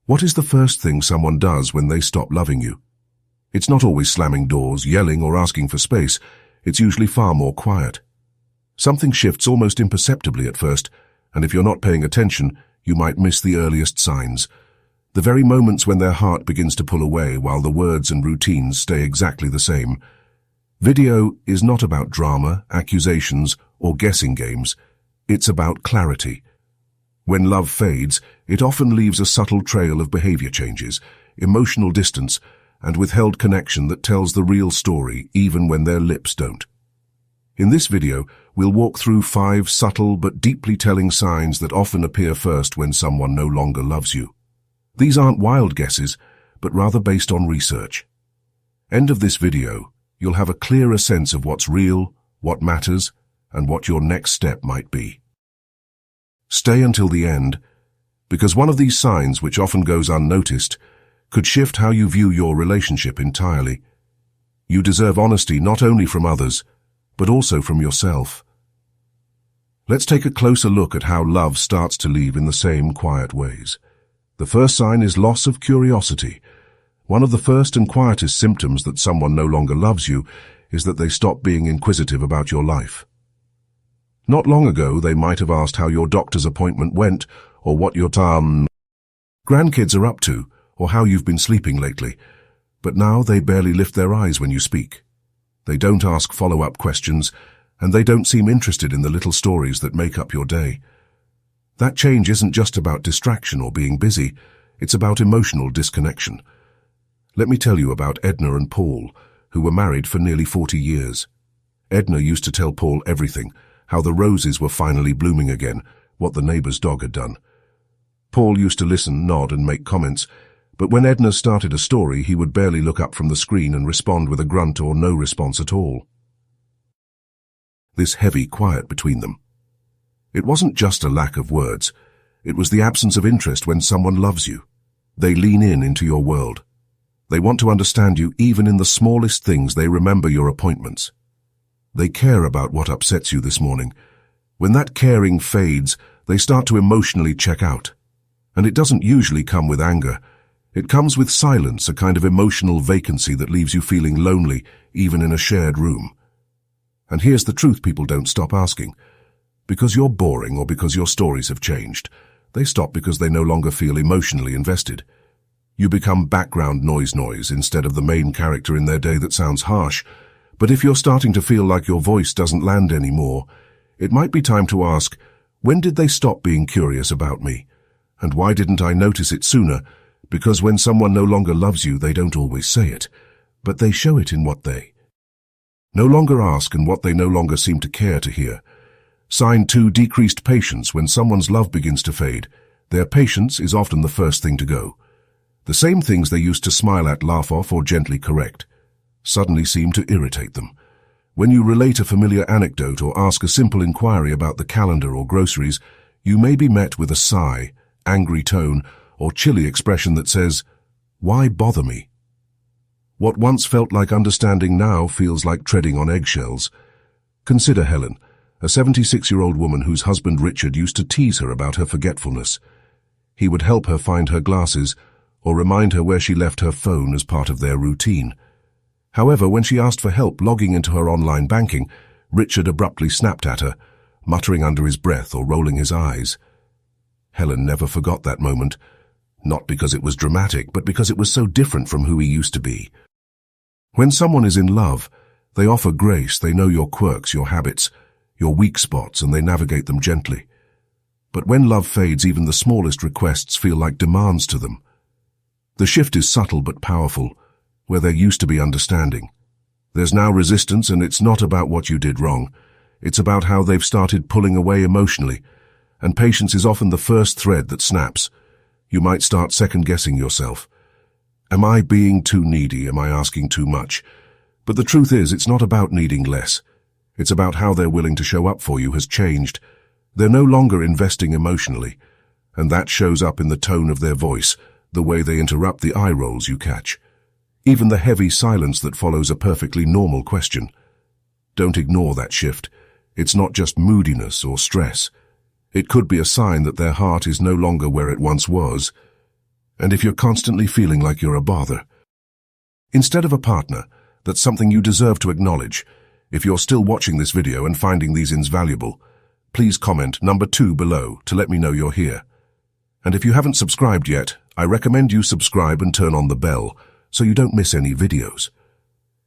What is the first thing someone does when they stop loving you? It's not always slamming doors, yelling, or asking for space. It's usually far more quiet. Something shifts almost imperceptibly at first, and if you're not paying attention, you might miss the earliest signs. The very moments when their heart begins to pull away while the words and routines stay exactly the same. Video is not about drama, accusations, or guessing games. It's about clarity. When love fades, it often leaves a subtle trail of behavior changes, emotional distance, and withheld connection that tells the real story even when their lips don't. In this video, we'll walk through 5 subtle but deeply telling signs that often appear first when someone no longer loves you. These aren't wild guesses, but rather based on research. End of this video, you'll have a clearer sense of what's real, what matters, and what your next step might be. Stay until the end, because one of these signs, which often goes unnoticed, could shift how you view your relationship entirely. You deserve honesty not only from others, but also from yourself. Let's take a closer look at how love starts to leave in the same quiet ways. The first sign is loss of curiosity. One of the first and quietest symptoms that someone no longer loves you is that they stop being inquisitive about your life. Not long ago, they might have asked how your doctor's appointment went, or what your grandkids are up to, or how you've been sleeping lately. But now they barely lift their eyes when you speak. They don't ask follow-up questions, and they don't seem interested in the little stories that make up your day. That change isn't just about distraction or being busy, it's about emotional disconnection. Let me tell you about Edna and Paul, who were married for nearly 40 years. Edna used to tell Paul everything, how the roses were finally blooming again, what the neighbor's dog had done. Paul used to listen, nod, and make comments, but when Edna started a story, he would barely look up from the screen and respond with a grunt or no response at all. This heavy quiet between them. It wasn't just a lack of words. It was the absence of interest when someone loves you. They lean into your world. They want to understand you even in the smallest things. They remember your appointments. They care about what upsets you this morning. When that caring fades, they start to emotionally check out. And it doesn't usually come with anger. It comes with silence, a kind of emotional vacancy that leaves you feeling lonely, even in a shared room. And here's the truth people don't stop asking. Because you're boring or because your stories have changed, they stop because they no longer feel emotionally invested. You become background noise instead of the main character in their day that sounds harsh. But if you're starting to feel like your voice doesn't land anymore, it might be time to ask, when did they stop being curious about me? And why didn't I notice it sooner? Because when someone no longer loves you, they don't always say it, but they show it in what they no longer ask and what they no longer seem to care to hear. Sign 2, decreased patience. When someone's love begins to fade, their patience is often the first thing to go. The same things they used to smile at, laugh off, or gently correct suddenly seem to irritate them. When you relate a familiar anecdote or ask a simple inquiry about the calendar or groceries, you may be met with a sigh, angry tone, or chilly expression that says, "Why bother me?" What once felt like understanding now feels like treading on eggshells. Consider Helen, a 76-year-old woman whose husband Richard used to tease her about her forgetfulness. He would help her find her glasses or remind her where she left her phone as part of their routine. However, when she asked for help logging into her online banking, Richard abruptly snapped at her, muttering under his breath or rolling his eyes. Helen never forgot that moment, not because it was dramatic, but because it was so different from who he used to be. When someone is in love, they offer grace. They know your quirks, your habits, your weak spots, and they navigate them gently. But when love fades, even the smallest requests feel like demands to them. The shift is subtle but powerful. Where there used to be understanding, there's now resistance, and it's not about what you did wrong. It's about how they've started pulling away emotionally, and patience is often the first thread that snaps. You might start second-guessing yourself. Am I being too needy? Am I asking too much? But the truth is, it's not about needing less. It's about how they're willing to show up for you has changed. They're no longer investing emotionally, and that shows up in the tone of their voice, the way they interrupt, the eye rolls you catch. Even the heavy silence that follows a perfectly normal question. Don't ignore that shift. It's not just moodiness or stress. It could be a sign that their heart is no longer where it once was. And if you're constantly feeling like you're a bother, instead of a partner, that's something you deserve to acknowledge. If you're still watching this video and finding these invaluable, please comment number 2 below to let me know you're here. And if you haven't subscribed yet, I recommend you subscribe and turn on the bell so you don't miss any videos.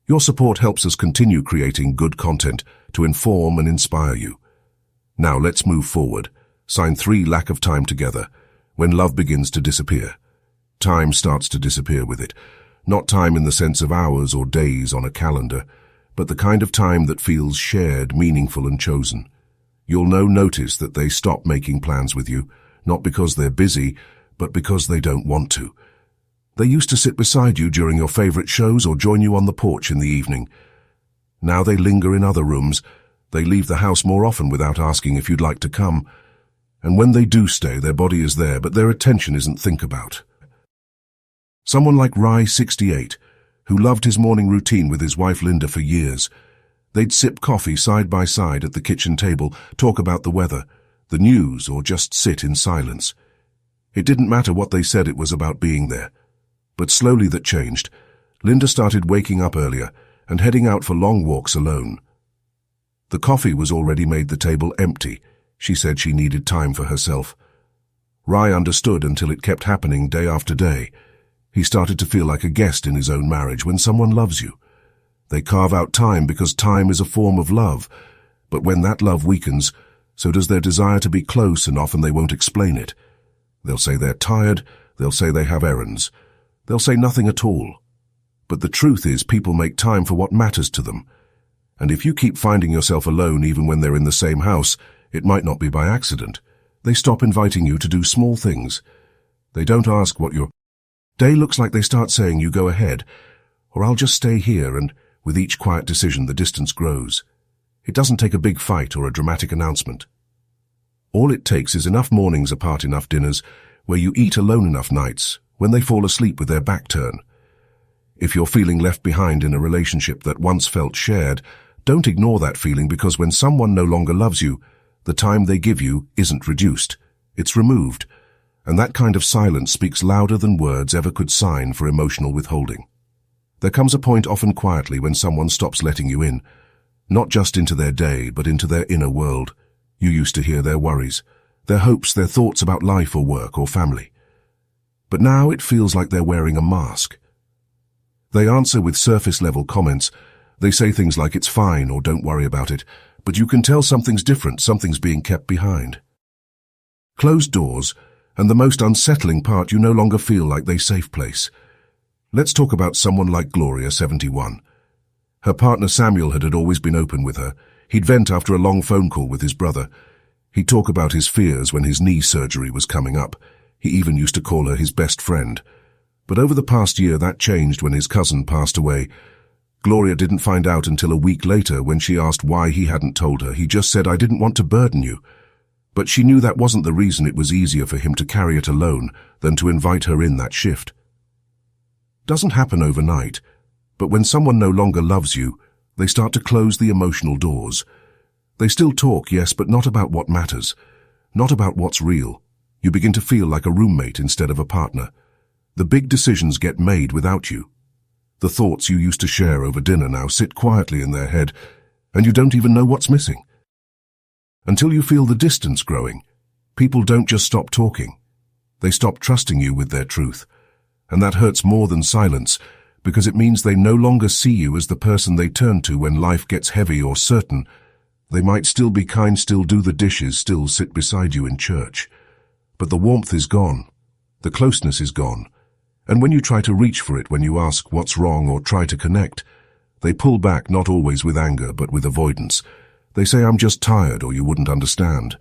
Your support helps us continue creating good content to inform and inspire you. Now let's move forward. Sign 3: lack of time together. When love begins to disappear, time starts to disappear with it. Not time in the sense of hours or days on a calendar, but the kind of time that feels shared, meaningful and chosen. You'll notice that they stop making plans with you, not because they're busy, but because they don't want to. They used to sit beside you during your favorite shows or join you on the porch in the evening. Now they linger in other rooms. They leave the house more often without asking if you'd like to come. And when they do stay, their body is there, but their attention isn't think about. Someone like Rai, 68, who loved his morning routine with his wife Linda for years. They'd sip coffee side by side at the kitchen table, talk about the weather, the news, or just sit in silence. It didn't matter what they said, it was about being there. But slowly that changed. Linda started waking up earlier and heading out for long walks alone. The coffee was already made, the table empty. She said she needed time for herself. Rai understood until it kept happening day after day. He started to feel like a guest in his own marriage. When someone loves you, they carve out time because time is a form of love. But when that love weakens, so does their desire to be close, and often they won't explain it. They'll say they're tired, they'll say they have errands. They'll say nothing at all. But the truth is, people make time for what matters to them. And if you keep finding yourself alone even when they're in the same house, it might not be by accident. They stop inviting you to do small things. They don't ask what your day looks like. They start saying, "You go ahead," or "I'll just stay here," and with each quiet decision the distance grows. It doesn't take a big fight or a dramatic announcement. All it takes is enough mornings apart, enough dinners, where you eat alone, enough nights when they fall asleep with their back turned. If you're feeling left behind in a relationship that once felt shared, don't ignore that feeling, because when someone no longer loves you, the time they give you isn't reduced, it's removed. And that kind of silence speaks louder than words ever could sign for emotional withholding. There comes a point, often quietly, when someone stops letting you in, not just into their day, but into their inner world. You used to hear their worries, their hopes, their thoughts about life or work or family. But now it feels like they're wearing a mask. They answer with surface-level comments. They say things like "it's fine" or "don't worry about it," but you can tell something's different, something's being kept behind. Closed doors, and the most unsettling part, you no longer feel like their safe place. Let's talk about someone like Gloria, 71. Her partner Samuel had always been open with her. He'd vent after a long phone call with his brother. He'd talk about his fears when his knee surgery was coming up. He even used to call her his best friend. But over the past year, that changed when his cousin passed away. Gloria didn't find out until a week later when she asked why he hadn't told her. He just said, "I didn't want to burden you." But she knew that wasn't the reason. It was easier for him to carry it alone than to invite her in that shift. Doesn't happen overnight, but when someone no longer loves you, they start to close the emotional doors. They still talk, yes, but not about what matters, not about what's real. You begin to feel like a roommate instead of a partner. The big decisions get made without you. The thoughts you used to share over dinner now sit quietly in their head, and you don't even know what's missing. Until you feel the distance growing, people don't just stop talking. They stop trusting you with their truth. And that hurts more than silence, because it means they no longer see you as the person they turn to when life gets heavy or certain. They might still be kind, still do the dishes, still sit beside you in church. But the warmth is gone. The closeness is gone. And when you try to reach for it, when you ask what's wrong or try to connect, they pull back, not always with anger, but with avoidance. They say, "I'm just tired," or "you wouldn't understand."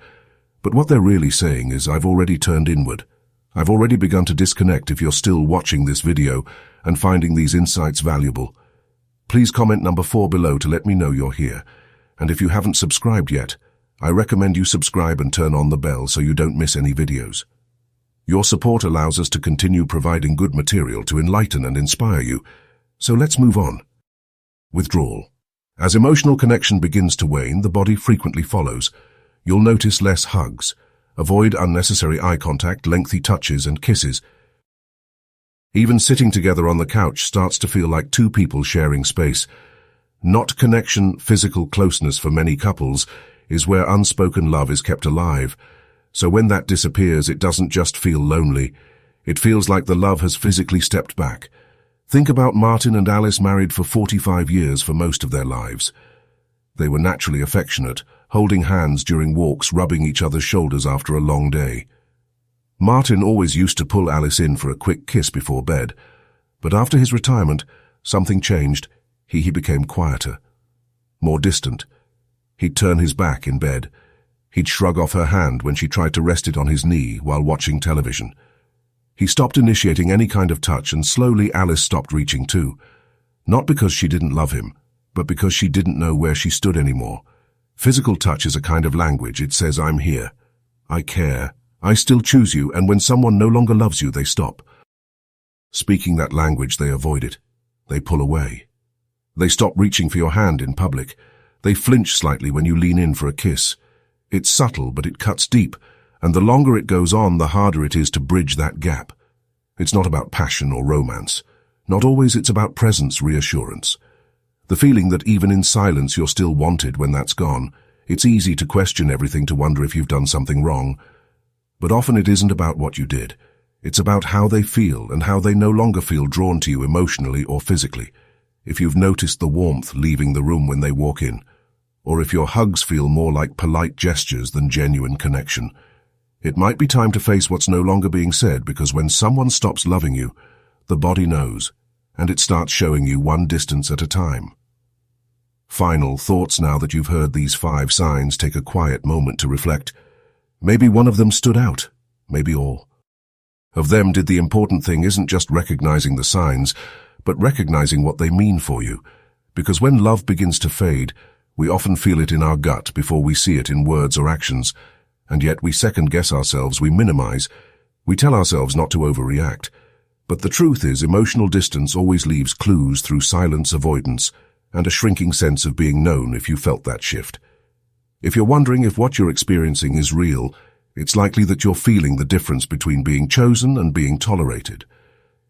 But what they're really saying is, "I've already turned inward. I've already begun to disconnect." If you're still watching this video and finding these insights valuable, please comment number 4 below to let me know you're here. And if you haven't subscribed yet, I recommend you subscribe and turn on the bell so you don't miss any videos. Your support allows us to continue providing good material to enlighten and inspire you. So let's move on. Withdrawal. As emotional connection begins to wane, the body frequently follows. You'll notice less hugs. Avoid unnecessary eye contact, lengthy touches and kisses. Even sitting together on the couch starts to feel like two people sharing space. Not connection, physical closeness for many couples is where unspoken love is kept alive. So when that disappears, it doesn't just feel lonely. It feels like the love has physically stepped back. Think about Martin and Alice, married for 45 years for most of their lives. They were naturally affectionate, holding hands during walks, rubbing each other's shoulders after a long day. Martin always used to pull Alice in for a quick kiss before bed, but after his retirement, something changed. He became quieter, more distant. He'd turn his back in bed. He'd shrug off her hand when she tried to rest it on his knee while watching television. He stopped initiating any kind of touch, and slowly Alice stopped reaching too. Not because she didn't love him, but because she didn't know where she stood anymore. Physical touch is a kind of language. It says, I'm here. I care. I still choose you, and when someone no longer loves you, they stop. Speaking that language, they avoid it. They pull away. They stop reaching for your hand in public. They flinch slightly when you lean in for a kiss. It's subtle, but it cuts deep, and the longer it goes on, the harder it is to bridge that gap. It's not about passion or romance. Not always. It's about presence, reassurance. The feeling that even in silence you're still wanted when that's gone. It's easy to question everything, to wonder if you've done something wrong. But often it isn't about what you did. It's about how they feel and how they no longer feel drawn to you emotionally or physically. If you've noticed the warmth leaving the room when they walk in, or if your hugs feel more like polite gestures than genuine connection, it might be time to face what's no longer being said, because when someone stops loving you, the body knows, and it starts showing you one distance at a time. Final thoughts. Now that you've heard these 5 signs, take a quiet moment to reflect. Maybe one of them stood out, maybe all of them did. The important thing isn't just recognizing the signs, but recognizing what they mean for you. Because when love begins to fade, we often feel it in our gut before we see it in words or actions, and yet we second-guess ourselves, we minimize, we tell ourselves not to overreact. But the truth is, emotional distance always leaves clues through silence, avoidance, and a shrinking sense of being known. If you felt that shift, if you're wondering if what you're experiencing is real, it's likely that you're feeling the difference between being chosen and being tolerated.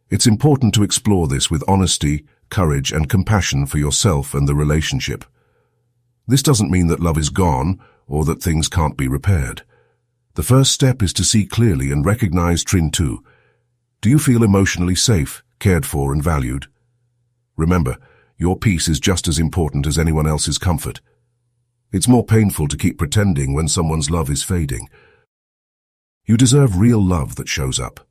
It's important to explore this with honesty, courage, and compassion for yourself and the relationship. This doesn't mean that love is gone or that things can't be repaired. The first step is to see clearly and recognize Trin 2. Do you feel emotionally safe, cared for, and valued? Remember, your peace is just as important as anyone else's comfort. It's more painful to keep pretending when someone's love is fading. You deserve real love that shows up,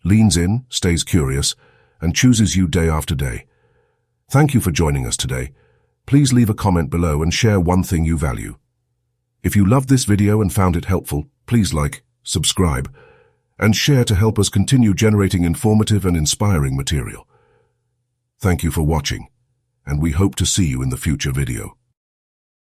leans in, stays curious, and chooses you day after day. Thank you for joining us today. Please leave a comment below and share one thing you value. If you loved this video and found it helpful, please like, subscribe, and share to help us continue generating informative and inspiring material. Thank you for watching, and we hope to see you in the future video.